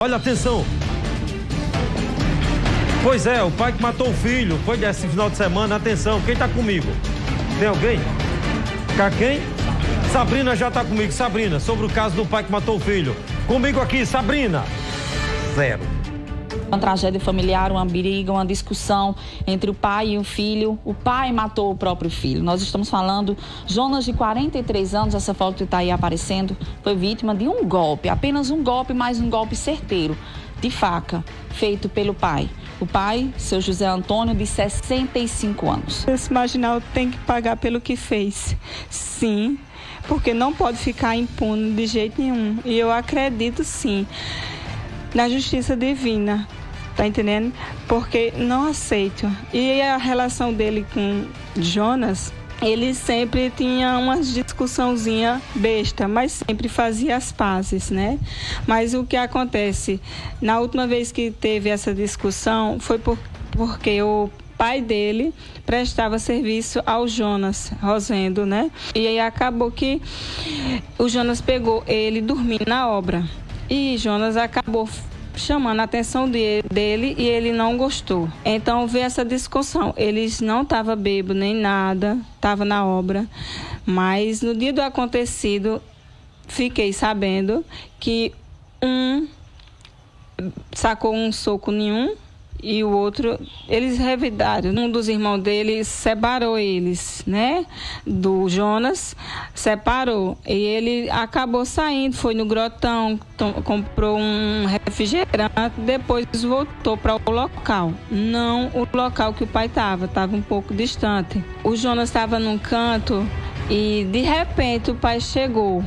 Olha, atenção. Pois é, o pai que matou o filho. Foi desse final de semana. Atenção, quem tá comigo? Tem alguém? Quem? Sabrina já tá comigo. Sabrina, sobre o caso do pai que matou o filho. Comigo aqui, Sabrina. 0. Uma tragédia familiar, uma briga, uma discussão entre o pai e o filho. O pai matou o próprio filho. Nós estamos falando, Jonas, de 43 anos, essa foto que está aí aparecendo, foi vítima de um golpe, apenas um golpe, mas um golpe certeiro, de faca, feito pelo pai. O pai, seu José Antônio, de 65 anos. Esse marginal tem que pagar pelo que fez, sim, porque não pode ficar impune de jeito nenhum. E eu acredito, sim, na justiça divina. Tá entendendo? Porque não aceito. E a relação dele com Jonas, ele sempre tinha uma discussãozinha besta, mas sempre fazia as pazes, né? Mas o que acontece? Na última vez que teve essa discussão, foi porque o pai dele prestava serviço ao Jonas, Rosendo, né? E aí acabou que o Jonas pegou ele dormindo na obra. E Jonas acabou chamando a atenção dele e ele não gostou. Então veio essa discussão. Eles não estavam bêbados nem nada, estavam na obra. Mas no dia do acontecido, fiquei sabendo que um sacou um soco em um e o outro, eles revidaram. Um dos irmãos dele separou eles, né? Do Jonas, separou. E ele acabou saindo, foi no grotão, comprou um refrigerante, depois voltou para o local. Não o local que o pai estava um pouco distante. O Jonas estava num canto e de repente o pai chegou,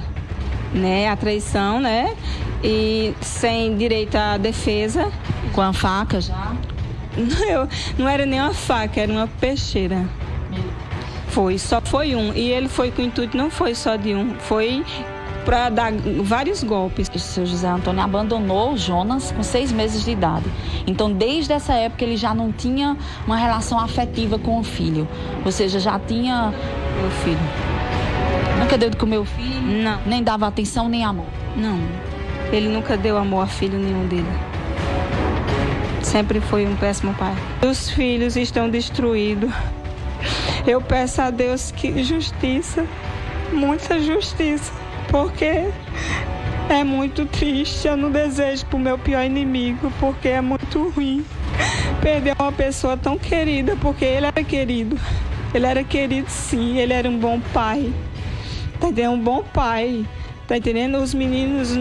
né? A traição, né? E sem direito à defesa. Com a faca já? Não era nem uma faca, era uma peixeira. Só foi um. E ele foi com o intuito, não foi só de um, foi para dar vários golpes. O seu José Antônio abandonou o Jonas com 6 meses de idade. Então, desde essa época, ele já não tinha uma relação afetiva com o filho. Ou seja, já tinha Meu filho. Nunca deu de comer o filho? Não. Nem dava atenção, nem amor? Não. Ele nunca deu amor a filho nenhum dele. Sempre foi um péssimo pai. Os filhos estão destruídos. Eu peço a Deus que justiça, muita justiça, porque é muito triste. Eu não desejo para o meu pior inimigo, porque é muito ruim perder uma pessoa tão querida, porque ele era querido. Ele era querido, sim, ele era um bom pai. Tá entendendo? Um bom pai. Tá entendendo? Os meninos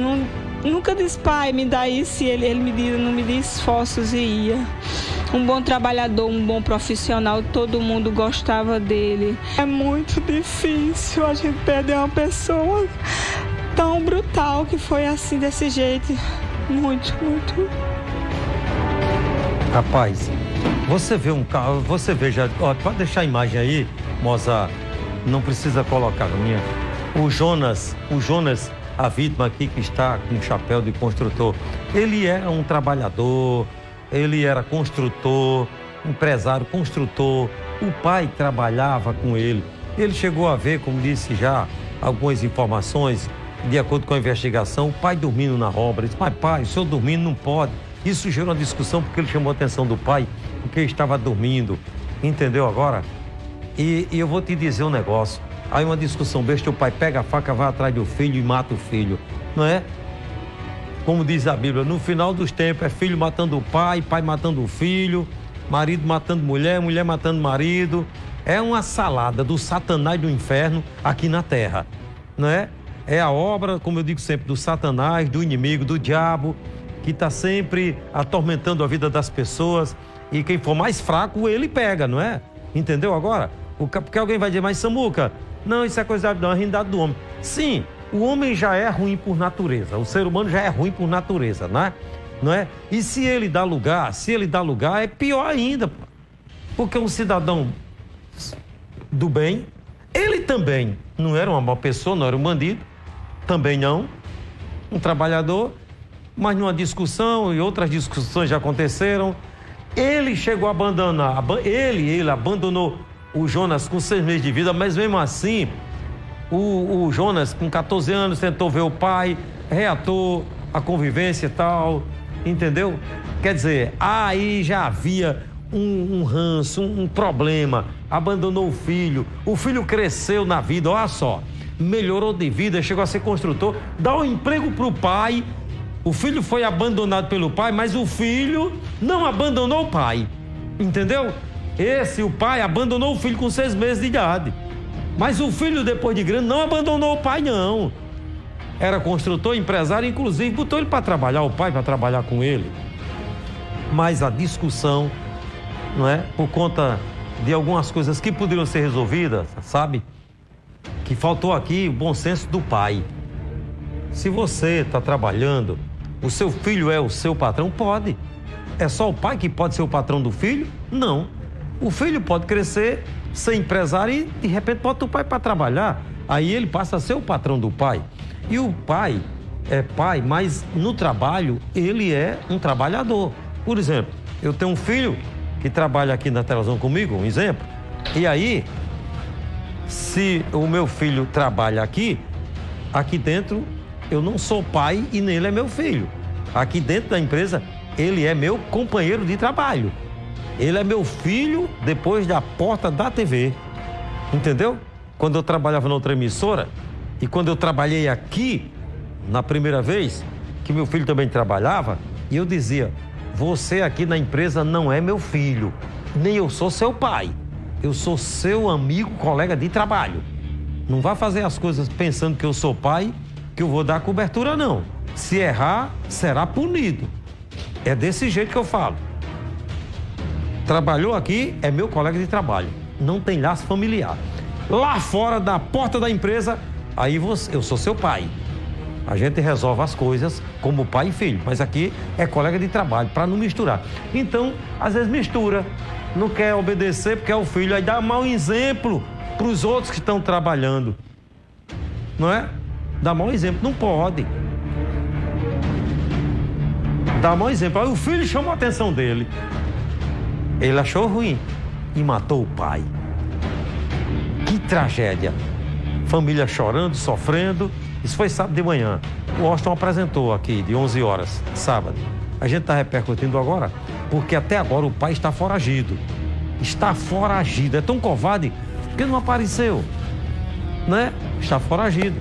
nunca diz, pai, me dá isso, e ele não me diz esforços e ia. Um bom trabalhador, um bom profissional, todo mundo gostava dele. É muito difícil a gente perder uma pessoa tão brutal que foi assim, desse jeito. Muito, muito. Rapaz, você vê um carro, você veja, ó, pode deixar a imagem aí, Moza, não precisa colocar a minha. O Jonas, a vítima aqui que está com o chapéu de construtor, ele era um trabalhador, ele era construtor, empresário, construtor. O pai trabalhava com ele. Ele chegou a ver, como disse já, algumas informações, de acordo com a investigação, o pai dormindo na obra. Ele disse, pai, o senhor dormindo não pode. Isso gerou uma discussão porque ele chamou a atenção do pai, porque ele estava dormindo. Entendeu agora? E eu vou te dizer um negócio. Aí uma discussão besta, o pai pega a faca, vai atrás do filho e mata o filho, não é? Como diz a Bíblia, no final dos tempos é filho matando o pai, pai matando o filho, marido matando mulher, mulher matando marido. É uma salada do Satanás do inferno aqui na terra, não é? É a obra, como eu digo sempre, do Satanás, do inimigo, do diabo, que está sempre atormentando a vida das pessoas, e quem for mais fraco, ele pega, não é? Entendeu agora? Porque alguém vai dizer, mas Samuca, não, isso é coisa da realidade do homem. Sim, o homem já é ruim por natureza, o ser humano já é ruim por natureza, né? Não é? E se ele dá lugar, é pior ainda, porque um cidadão do bem, ele também não era uma boa pessoa, não era um bandido, também não, um trabalhador, mas numa discussão, e outras discussões já aconteceram, ele chegou a abandonar, ele abandonou o Jonas com 6 meses de vida, mas mesmo assim, o Jonas com 14 anos tentou ver o pai, reatou a convivência e tal, entendeu? Quer dizer, aí já havia um ranço, um problema, abandonou o filho cresceu na vida, olha só, melhorou de vida, chegou a ser construtor, dá um emprego pro pai, o filho foi abandonado pelo pai, mas o filho não abandonou o pai, entendeu? O pai abandonou o filho com 6 meses de idade, mas o filho depois de grande não abandonou o pai não, era construtor, empresário, inclusive botou ele para trabalhar, o pai para trabalhar com ele, mas a discussão, não é? Por conta de algumas coisas que poderiam ser resolvidas, sabe? Que faltou aqui o bom senso do pai. Se você está trabalhando, o seu filho é o seu patrão? Pode. É só o pai que pode ser o patrão do filho? Não. O filho pode crescer, ser empresário e de repente bota o pai para trabalhar. Aí ele passa a ser o patrão do pai. E o pai é pai, mas no trabalho ele é um trabalhador. Por exemplo, eu tenho um filho que trabalha aqui na televisão comigo, um exemplo. E aí, se o meu filho trabalha aqui dentro, eu não sou pai e nem ele é meu filho. Aqui dentro da empresa, ele é meu companheiro de trabalho. Ele é meu filho depois da porta da TV. Entendeu? Quando eu trabalhava na outra emissora e quando eu trabalhei aqui, na primeira vez, que meu filho também trabalhava, e eu dizia, você aqui na empresa não é meu filho, nem eu sou seu pai. Eu sou seu amigo, colega de trabalho. Não vá fazer as coisas pensando que eu sou pai, que eu vou dar cobertura, não. Se errar, será punido. É desse jeito que eu falo. Trabalhou aqui, é meu colega de trabalho. Não tem laço familiar. Lá fora da porta da empresa, aí eu sou seu pai. A gente resolve as coisas como pai e filho, mas aqui é colega de trabalho, para não misturar. Então, às vezes mistura, não quer obedecer porque é o filho, aí dá mau exemplo para os outros que estão trabalhando. Não é? Dá mau exemplo, não pode. Dá mau exemplo. Aí o filho chamou a atenção dele. Ele achou ruim e matou o pai. Que tragédia. Família chorando, sofrendo. Isso foi sábado de manhã. O Austin apresentou aqui, de 11 horas, sábado. A gente está repercutindo agora, porque até agora o pai está foragido. Está foragido. É tão covarde que não apareceu, né? Está foragido.